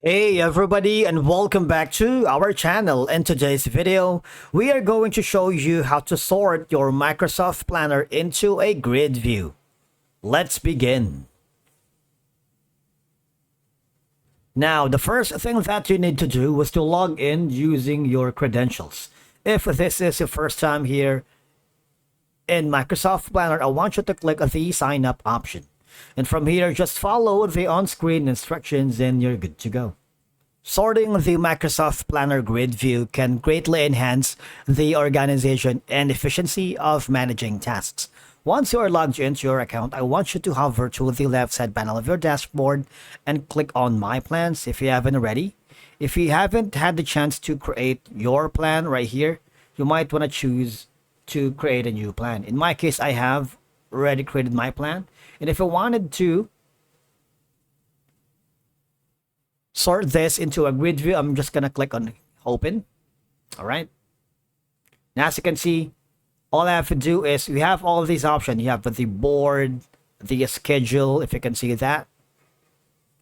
Hey everybody, and welcome back to our channel. In today's video, we are going to show you how to sort your Microsoft Planner into a grid view. Let's begin. Now, the first thing that you need to do is to log in using your credentials. If this is your first time here in Microsoft Planner, I want you to click the sign up option. And from here, just follow the on-screen instructions and you're good to go. Sorting the Microsoft Planner grid view can greatly enhance the organization and efficiency of managing tasks. Once you are logged into your account, I want you to hover to the left side panel of your dashboard and click on My Plans if you haven't already. If you haven't had the chance to create your plan right here, you might want to choose to create a new plan. In my case, I have already created my plan. And if I wanted to sort this into a grid view, I'm just gonna click on open. All right. Now, as you can see, all I have to do is we have all of these options. You have the board, the schedule, if you can see that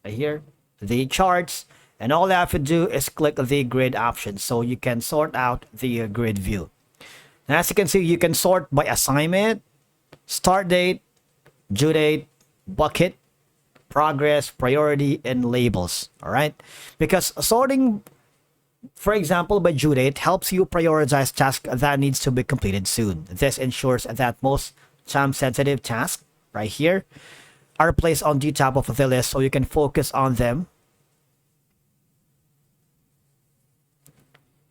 right here, the charts, and all I have to do is click the grid option so you can sort out the grid view. Now, as you can see, you can sort by assignment, start date, due date, bucket, progress, priority, and labels. All right, because sorting, for example, by due date helps you prioritize tasks that needs to be completed soon. This ensures that most time sensitive tasks right here are placed on the top of the list so you can focus on them.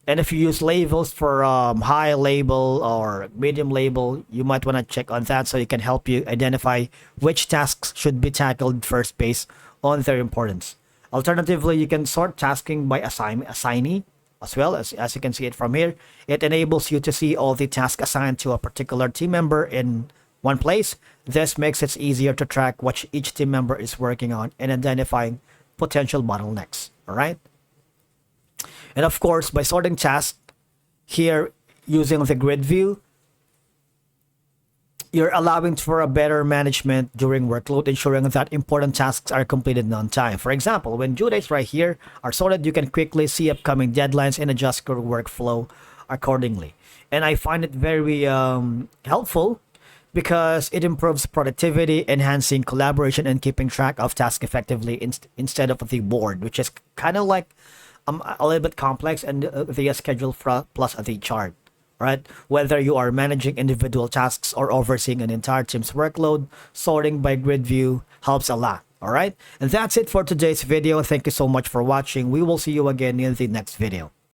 And if you use labels for high label or medium label, you might want to check on that so it can help you identify which tasks should be tackled first based on their importance. Alternatively, you can sort tasking by assignee as well. As you can see it from here. It enables you to see all the tasks assigned to a particular team member in one place. This makes it easier to track what each team member is working on and identifying potential bottlenecks. All right. And of course, by sorting tasks here using the grid view, you're allowing for a better management during workload, ensuring that important tasks are completed on time. For example, when due dates right here are sorted, you can quickly see upcoming deadlines and adjust your workflow accordingly. And I find it very helpful because it improves productivity, enhancing collaboration, and keeping track of tasks effectively instead of the board, which is kind of like a little bit complex, and the schedule plus the chart, right? Whether you are managing individual tasks or overseeing an entire team's workload, sorting by grid view helps a lot. All right. And that's it for today's video. Thank you so much for watching. We will see you again in the next video.